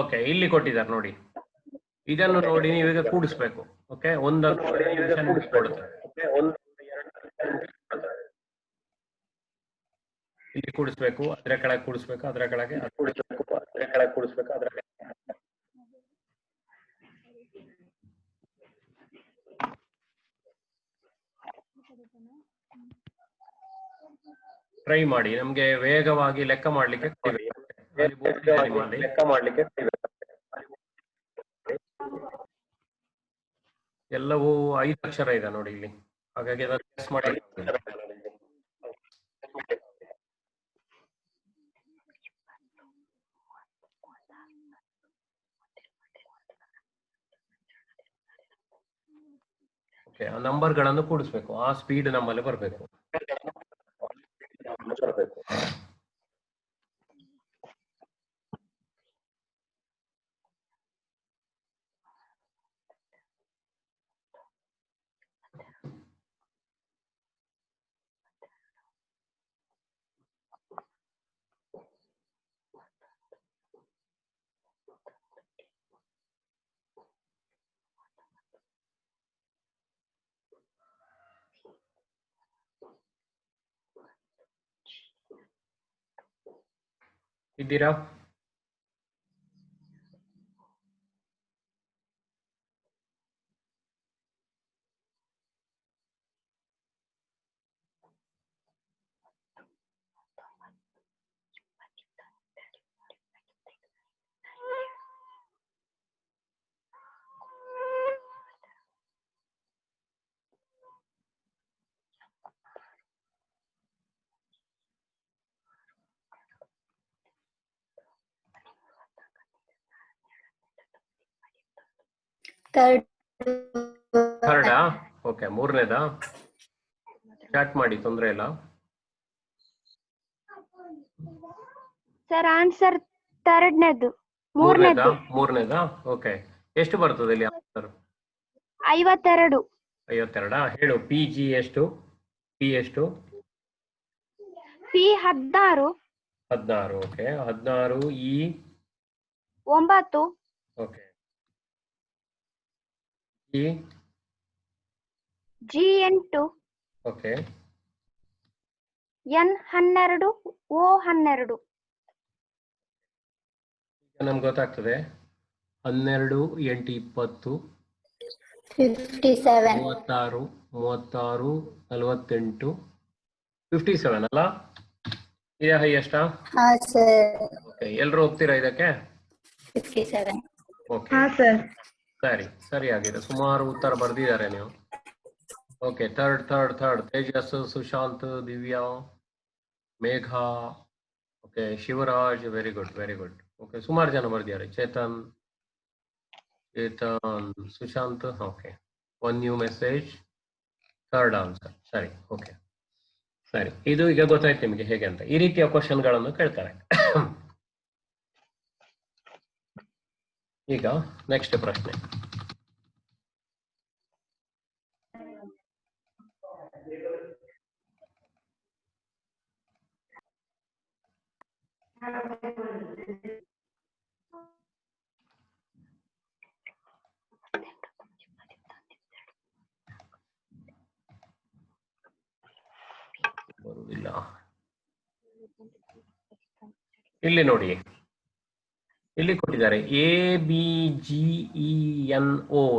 ಓಕೆ, ಇಲ್ಲಿ ಕೊಟ್ಟಿದ್ದಾರೆ ನೋಡಿ. ಇದನ್ನು ನೋಡಿ ನೀವೀಗ ಕೂಡಿಸ್ಬೇಕು. ಓಕೆ, ಒಂದನ್ನು ಕೊಡುತ್ತೆ. ಇಲ್ಲಿ ಕೂಡಿಸ್ಬೇಕು, ಅದರ ಕೆಳಗೆ ಕೂಡಿಸ್ಬೇಕು, ಅದರ ಕೆಳಗೆ ಕೂಡಿಸ್ಬೇಕು, ಅದರ ಕೆಳಗೆ ಕೂಡಿಸ್ಬೇಕು, ಅದರ ಟ್ರೈ ಮಾಡಿ. ನಮ್ಗೆ ವೇಗವಾಗಿ ಲೆಕ್ಕ ಮಾಡ್ಲಿಕ್ಕೆ ಎಲ್ಲವೂ 5 ಅಕ್ಷರ ಇದೆ ನೋಡಿ ಇಲ್ಲಿ, ಹಾಗಾಗಿ ಅದನ್ನು ಗೆಸ್ ಮಾಡಿ. ಓಕೆ, ಆ ನಂಬರ್ಗಳನ್ನು ಕೂಡಿಸ್ಬೇಕು. ಆ ಸ್ಪೀಡ್ ನಮ್ಮಲ್ಲಿ ಬರಬೇಕು. ಇದ್ದೀರಾ? ಥರ್ಡಾ? ಓಕೆ, ಮೂರನೇದಾ? ಸ್ಟಾರ್ಟ್ ಮಾಡಿ, ತೊಂದರೆ ಇಲ್ಲ. ಸರ್ ಆನ್ಸರ್ ಥರ್ಡ್ನೇದು. ಮೂರನೇದಾ? ಓಕೆ, ಎಷ್ಟು ಬರ್ತದೆ ಇಲ್ಲಿ ಆನ್ಸರ್? 52. 52. ಹೇಳು, ಪಿ ಜಿ ಎಷ್ಟು? ಪಿ ಎಷ್ಟು? P 16. 16. Okay, 16. E 9. Okay. E G 8. Okay. N 12. O 12. ಈಗ ನಮ್ಗೆ ಗೊತ್ತಾಗ್ತದೆ. 12 8 20 57 36 36 48 57 ಅಲ್ಲ? ಇದೆಯಾ ಹೈಯೆಸ್ಟಾ? ಹಾ ಸರ್. ಓಕೆ, ಎಲ್ಲರೂ ಒಪ್ತೀರಾ ಇದಕ್ಕೆ? 57. ಓಕೆ, ಸರಿ, ಸರಿಯಾಗಿದೆ. ಸುಮಾರು ಉತ್ತರ ಬರ್ದಿದ್ದಾರೆ ನೀವು. Okay, third Tejas, Sushant, Divya, Megha, okay, Shivaraj, very good. Okay, ಸುಮಾರು ಜನ ಬರ್ದಿದ್ದಾರೆ. Chetan, Sushant. Okay, 1 new message. Third answer. ಸರಿ, ಓಕೆ, ಸರಿ. ಇದು ಈಗ ಗೊತ್ತಾಯ್ತು ನಿಮಗೆ ಹೇಗೆ ಅಂತ. ಈ ರೀತಿಯ ಕ್ವಶನ್ಗಳನ್ನು ಕೇಳ್ತಾರೆ. ಈಗ ನೆಕ್ಸ್ಟ್ ಪ್ರಶ್ನೆ. ಬರುವುದಿಲ್ಲ. ಇಲ್ಲಿ ನೋಡಿ, ಇಲ್ಲಿ ಕೊಟ್ಟಿದ್ದಾರೆ ABGENO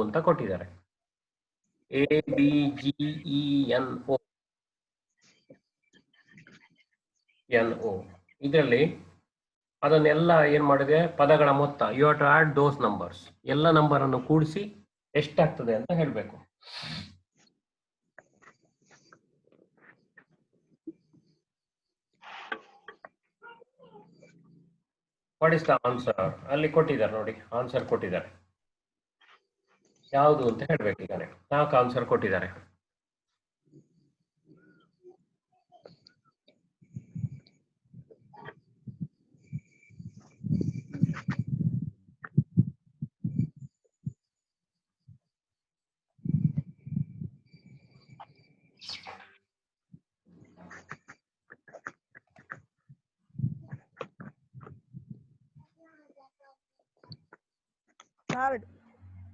ಅಂತ ಕೊಟ್ಟಿದ್ದಾರೆ. ABGENO ಇದರಲ್ಲಿ ಅದನ್ನೆಲ್ಲ ಏನ್ ಮಾಡಿದೆ, ಪದಗಳ ಮೊತ್ತ. You have to add those numbers. ಎಲ್ಲ ನಂಬರ್ ಅನ್ನು ಕೂಡಿಸಿ ಎಷ್ಟಾಗ್ತದೆ ಅಂತ ಹೇಳ್ಬೇಕು. What is the answer? ಅಲ್ಲಿ ಕೊಟ್ಟಿದ್ದಾರೆ ನೋಡಿ, ಆನ್ಸರ್ ಕೊಟ್ಟಿದ್ದಾರೆ. ಯಾವುದು ಅಂತ ಹೇಳ್ಬೇಕು. ಈಗ 4 ಆನ್ಸರ್ ಕೊಟ್ಟಿದ್ದಾರೆ.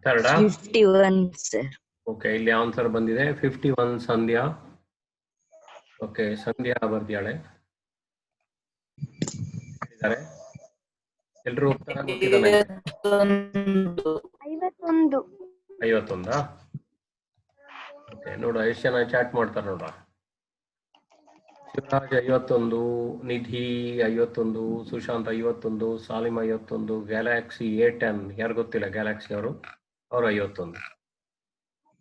ಥರ್ಡಾ? 51 ಸರ್. ಓಕೆ, ಇಲ್ಲಿ ಆನ್ಸರ್ ಬಂದಿದೆ 51 ಸಂಧ್ಯಾ. ಓಕೆ, ಸಂಧ್ಯಾ ಬರ್ದಿಯಾಳೆ. ಎಲ್ರು ಉತ್ತರ ಗೊತ್ತಿದ್ದಾನೆ? 51. 51. ಓಕೆ, ನೋಡುವ ಎಷ್ಟು ಜನ ಚಾಟ್ ಮಾಡ್ತಾರೆ ನೋಡುವ. ಶಿವರಾಜ್ 51, ನಿಧಿ 51, ಸುಶಾಂತ್ 51, ಸಾಲಿಮ್ 51, ಗ್ಯಾಲಾಕ್ಸಿ A10 ಯಾರು ಗೊತ್ತಿಲ್ಲ ಗ್ಯಾಲಾಕ್ಸಿ ಅವರು 51,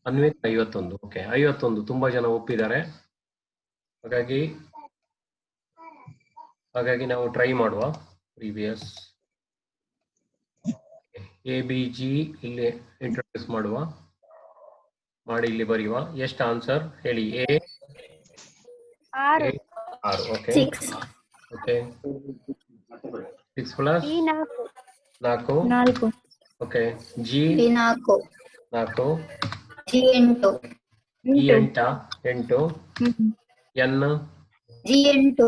ಅನ್ವಿತ್ 51. ಓಕೆ, 51 ತುಂಬಾ ಜನ ಒಪ್ಪಿದ್ದಾರೆ. ಹಾಗಾಗಿ ನಾವು ಟ್ರೈ ಮಾಡುವ. ಪ್ರೀವಿಯಸ್ ABG ಇಲ್ಲಿ ಇಂಟ್ರೊಡ್ಯೂಸ್ ಮಾಡಿ ಇಲ್ಲಿ ಬರೆಯುವ. ಎಷ್ಟು ಆನ್ಸರ್ ಹೇಳಿ? 6. 6. Okay 6. Okay, 6 plus 4. 4. Okay, G 4. 4, G 8. E 8, N G 8.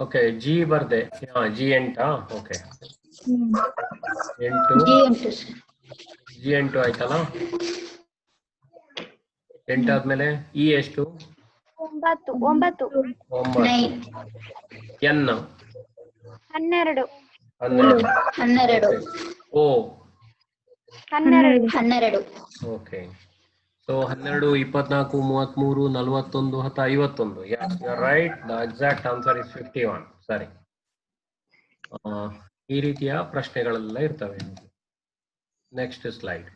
Okay, G ಬರ್ದೆ. G 8. Okay, 8 G 8 sir. G 8 ಆಯ್ತಲ್ಲ. 8 ಆದ್ಮೇಲೆ E ಎಷ್ಟು? 9. 9. 9. N 12. 12. O 12. Okay. So 12, 24, 33, 41, 10, 51. Yes, you are right. The exact answer is 51. ಸರಿ. ಈ ರೀತಿಯ ಪ್ರಶ್ನೆಗಳೆಲ್ಲ ಇರ್ತವೆ. Next slide.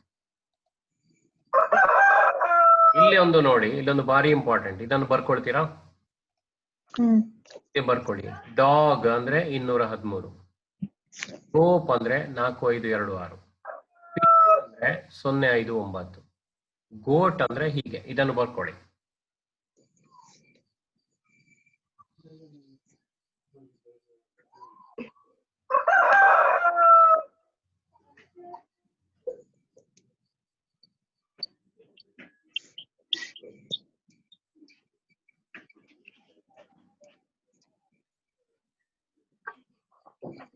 ಇಲ್ಲಿ ಒಂದು ನೋಡಿ, ಇಲ್ಲೊಂದು ಬಾರಿ ಇಂಪಾರ್ಟೆಂಟ್. ಇದನ್ನು ಬರ್ಕೊಳ್ತೀರಾ? ಬರ್ಕೊಳ್ಳಿ. ಡಾಗ್ ಅಂದ್ರೆ 213, ರೋಪ್ ಅಂದ್ರೆ 4526, ಅಂದ್ರೆ 059, ಗೋಟ್ ಅಂದ್ರೆ ಹೀಗೆ. ಇದನ್ನು ಬರ್ಕೊಳ್ಳಿ.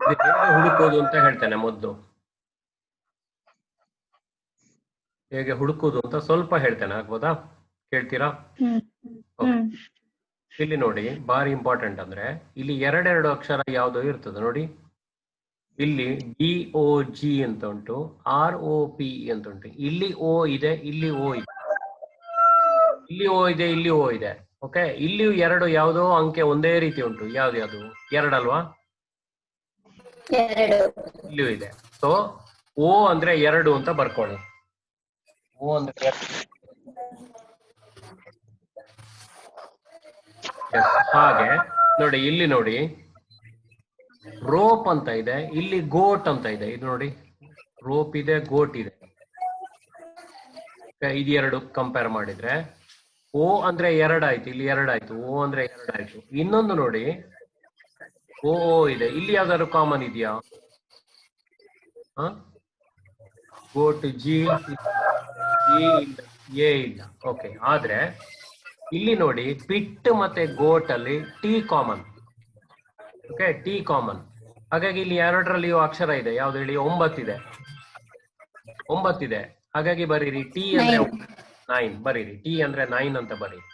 ಹೇಗೆ ಹುಡುಕೋದು ಅಂತ ಹೇಳ್ತೇನೆ ಮೊದಲು. ಹೇಗೆ ಹುಡುಕೋದು ಅಂತ ಸ್ವಲ್ಪ ಹೇಳ್ತೇನೆ, ಆಗ್ಬೋದಾ? ಕೇಳ್ತೀರಾ? ಇಲ್ಲಿ ನೋಡಿ, ಬಾರಿ ಇಂಪಾರ್ಟೆಂಟ್ ಅಂದ್ರೆ ಇಲ್ಲಿ 2 ಅಕ್ಷರ ಯಾವ್ದೋ ಇರ್ತದೆ ನೋಡಿ. ಇಲ್ಲಿ DOG ಅಂತ ಉಂಟು, ROP ಅಂತ ಉಂಟು. ಇಲ್ಲಿ O ಇದೆ, ಇಲ್ಲಿ O ಇದೆ, ಇಲ್ಲಿ O ಇದೆ, ಇಲ್ಲಿ O ಇದೆ. ಓಕೆ, ಇಲ್ಲಿ 2 ಯಾವ್ದೋ ಅಂಕೆ ಒಂದೇ ರೀತಿ ಉಂಟು. ಯಾವ್ದು 2 ಅಲ್ವಾ? 2. ಇಲ್ಲಿಯೂ ಇದೆ. ಸೊ O ಅಂದ್ರೆ 2 ಅಂತ ಬರ್ಕೊಳ್ಳಿ. O ಅಂದ್ರೆ 2. ಹಾಗೆ ನೋಡಿ, ಇಲ್ಲಿ ನೋಡಿ ರೋಪ್ ಅಂತ ಇದೆ, ಇಲ್ಲಿ ಗೋಟ್ ಅಂತ ಇದೆ. ಇದು ನೋಡಿ, ರೋಪ್ ಇದೆ, ಗೋಟ್ ಇದೆ. ಇದು 2 ಕಂಪೇರ್ ಮಾಡಿದ್ರೆ O ಅಂದ್ರೆ 2 ಆಯ್ತು, ಇಲ್ಲಿ 2 ಆಯ್ತು. O ಅಂದ್ರೆ 2 ಆಯ್ತು. ಇನ್ನೊಂದು ನೋಡಿ, O ಇದೆ, ಇಲ್ಲಿ ಯಾವ್ದಾದ್ರು ಕಾಮನ್ ಇದೆಯಾ? ಗೋಟ್ G A ಇಲ್ಲ. ಓಕೆ, ಆದ್ರೆ ಇಲ್ಲಿ ನೋಡಿ ಪಿಟ್ ಮತ್ತೆ ಗೋಟ್ ಅಲ್ಲಿ T common. Okay, T common. ಹಾಗಾಗಿ ಇಲ್ಲಿ 2ರಲ್ಲಿಯೂ ಅಕ್ಷರ ಇದೆ. ಯಾವ್ದು ಹೇಳಿ? 9 ಇದೆ. 9 ಇದೆ. ಹಾಗಾಗಿ ಬರೀರಿ T ಅಂದ್ರೆ 9 ಬರೀರಿ. T ಅಂದ್ರೆ 9 ಅಂತ ಬರೀರಿ.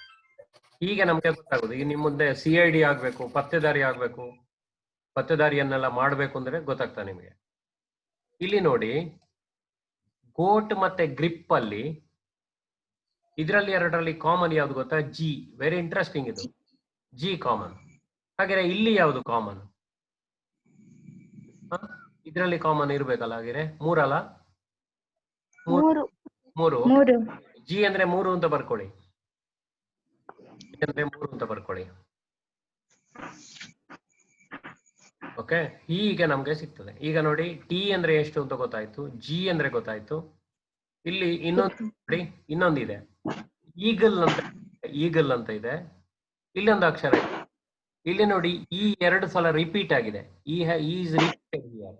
ಹೀಗೆ ನಮ್ಗೆ ಗೊತ್ತಾಗುದು. ಈಗ ನಿಮ್ ಮುಂದೆ CID ಆಗ್ಬೇಕು, ಪತ್ತೆದಾರಿ ಆಗ್ಬೇಕು, ಪತ್ತೆದಾರಿಯನ್ನೆಲ್ಲ ಮಾಡ್ಬೇಕು ಅಂದ್ರೆ ಗೊತ್ತಾಗ್ತಾ ನಿಮಗೆ. ಇಲ್ಲಿ ನೋಡಿ, ಗೋಟ್ ಮತ್ತೆ ಗ್ರಿಪ್ ಅಲ್ಲಿ ಇದರಲ್ಲಿ 2ರಲ್ಲಿ ಕಾಮನ್ ಯಾವ್ದು ಗೊತ್ತಾ? G. ವೆರಿ ಇಂಟ್ರೆಸ್ಟಿಂಗ್ ಇದು. G common. ಹಾಗೆ ಇಲ್ಲಿ ಯಾವ್ದು ಕಾಮನ್? ಇದರಲ್ಲಿ ಕಾಮನ್ ಇರ್ಬೇಕಲ್ಲ. ಹಾಗೆ 3 ಅಲ್ಲ? 3. G ಅಂದ್ರೆ 3 ಅಂತ ಬರ್ಕೊಳ್ಳಿ. ಅಂದ್ರೆ 3 ಅಂತ ಬರ್ಕೊಳ್ಳಿ. ಓಕೆ, ಹೀಗೆ ನಮ್ಗೆ ಸಿಗ್ತದೆ. ಈಗ ನೋಡಿ, T ಅಂದ್ರೆ ಎಷ್ಟು ಅಂತ ಗೊತ್ತಾಯ್ತು, G ಅಂದ್ರೆ ಗೊತ್ತಾಯ್ತು. ಇಲ್ಲಿ ಇನ್ನೊಂದು ನೋಡಿ, ಇನ್ನೊಂದಿದೆ ಈಗಲ್ ಅಂತ ಇದೆ. ಇಲ್ಲೊಂದು ಅಕ್ಷರ ಇದೆ. ಇಲ್ಲಿ ನೋಡಿ, ಈ 2 ಸಲ ರಿಪೀಟ್ ಆಗಿದೆ. Is repeated here.